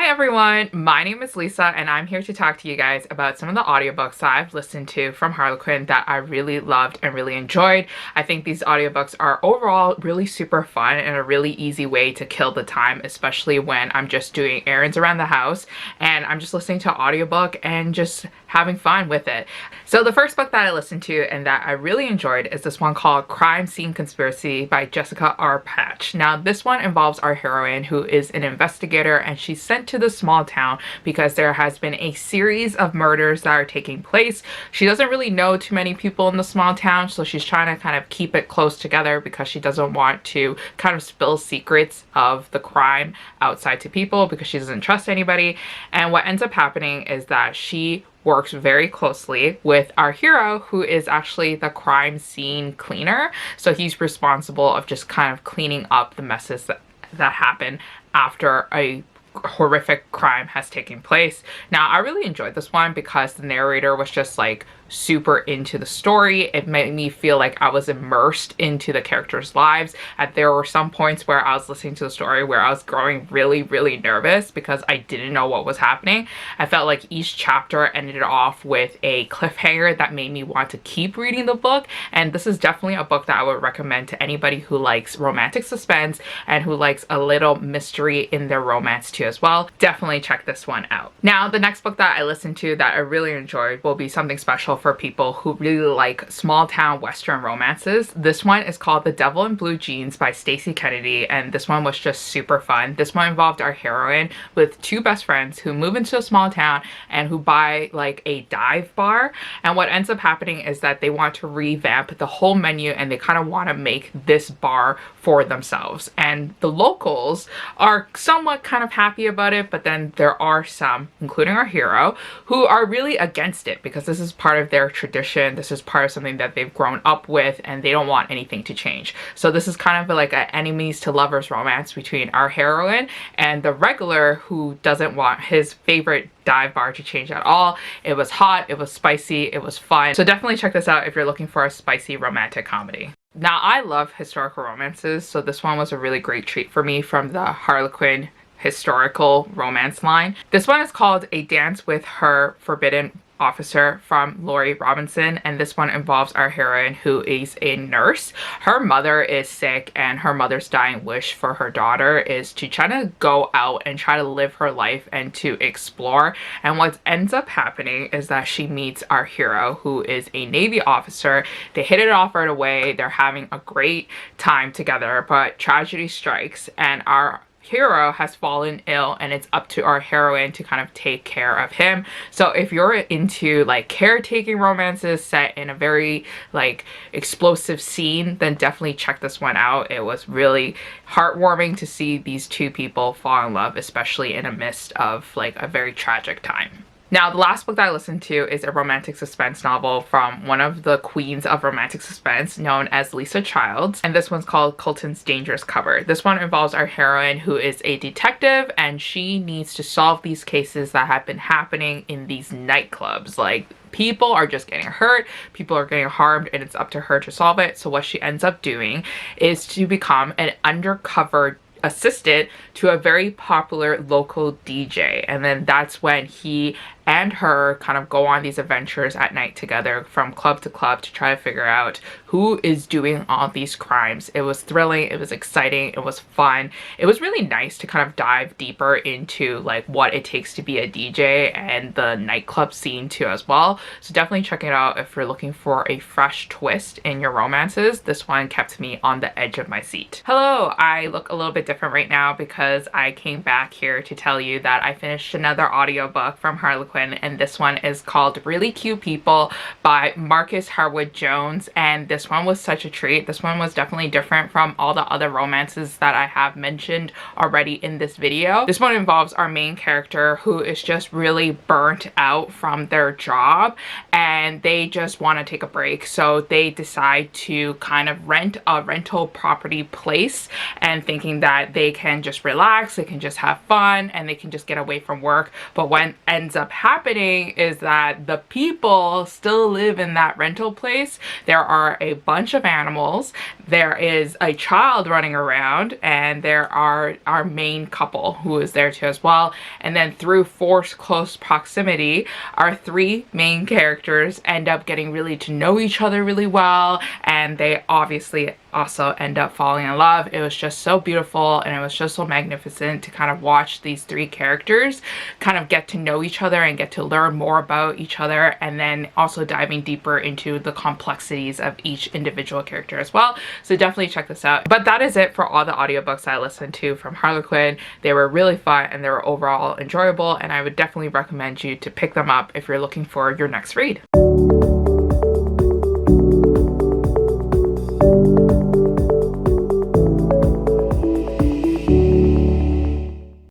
everyone, my name is Lisa and I'm here to talk to you guys about some of the audiobooks that I've listened to from Harlequin that I really loved and really enjoyed. I think these audiobooks are overall really super fun and a really easy way to kill the time, especially when I'm just doing errands around the house and I'm just listening to an audiobook and just having fun with it. So the first book that I listened to and that I really enjoyed is this one called Crime Scene Conspiracy by Jessica R. Patch. Now this one involves our heroine who is an investigator and she's sent to the small town because there has been a series of murders that are taking place. She doesn't really know too many people in the small town, so she's trying to kind of keep it close together because she doesn't want to kind of spill secrets of the crime outside to people because she doesn't trust anybody. And what ends up happening is that she works very closely with our hero who is actually the crime scene cleaner. So he's responsible of just kind of cleaning up the messes that happen after a horrific crime has taken place. Now I really enjoyed this one because the narrator was just like super into the story. It made me feel like I was immersed into the characters' lives. And there were some points where I was listening to the story where I was growing really nervous because I didn't know what was happening. I felt like each chapter ended off with a cliffhanger that made me want to keep reading the book. And this is definitely a book that I would recommend to anybody who likes romantic suspense and who likes a little mystery in their romance too as well. Definitely check this one out. Now the next book that I listened to that I really enjoyed will be something special for people who really like small town western romances. This one is called The Devil in Blue Jeans by Stacey Kennedy, and this one was just super fun. This one involved our heroine with two best friends who move into a small town and who buy like a dive bar, and what ends up happening is that they want to revamp the whole menu and they kind of want to make this bar for themselves, and the locals are somewhat kind of happy about it, but then there are some, including our hero, who are really against it because this is part of their tradition. This is part of something that they've grown up with and they don't want anything to change. So this is kind of like an enemies to lovers romance between our heroine and the regular who doesn't want his favorite dive bar to change at all. It was hot, it was spicy, it was fun. So definitely check this out if you're looking for a spicy romantic comedy. Now I love historical romances, so this one was a really great treat for me from the Harlequin historical romance line. This one is called A Dance with Her Forbidden Officer from Lauri Robinson, and this one involves our heroine who is a nurse. Her mother is sick and her mother's dying wish for her daughter is to try to go out and try to live her life and to explore, and what ends up happening is that she meets our hero who is a Navy officer. They hit it off right away, they're having a great time together, but tragedy strikes and our hero has fallen ill and it's up to our heroine to kind of take care of him. So if you're into like caretaking romances set in a very like explosive scene, then definitely check this one out. It was really heartwarming to see these two people fall in love, especially in the midst of like a very tragic time. Now, the last book that I listened to is a romantic suspense novel from one of the queens of romantic suspense known as Lisa Childs, and this one's called Colton's Dangerous Cover. This one involves our heroine who is a detective and she needs to solve these cases that have been happening in these nightclubs. Like, people are just getting hurt, people are getting harmed, and it's up to her to solve it. So what she ends up doing is to become an undercover assistant to a very popular local DJ, and then that's when he and her kind of go on these adventures at night together from club to club to try to figure out who is doing all these crimes. It was thrilling, it was exciting, it was fun. It was really nice to kind of dive deeper into like what it takes to be a DJ and the nightclub scene too as well. So definitely check it out if you're looking for a fresh twist in your romances. This one kept me on the edge of my seat. Hello, I look a little bit different right now because I came back here to tell you that I finished another audiobook from Harlequin, and this one is called Really Cute People by Markus Harwood-Jones, and this one was such a treat. This one was definitely different from all the other romances that I have mentioned already in this video. This one involves our main character who is just really burnt out from their job and they just want to take a break, so they decide to kind of rent a rental property place and thinking that they can just relax, they can just have fun, and they can just get away from work. But what ends up happening is that the people still live in that rental place. There are a bunch of animals, there is a child running around, and there are our main couple who is there too as well. And then through forced close proximity, our three main characters end up getting really to know each other really well, and they obviously also end up falling in love. It was just so beautiful, and it was just so magnificent to kind of watch these three characters kind of get to know each other and get to learn more about each other, and then also diving deeper into the complexities of each individual character as well. So definitely check this out. But that is it for all the audiobooks I listened to from Harlequin. They were really fun and they were overall enjoyable, and I would definitely recommend you to pick them up if you're looking for your next read.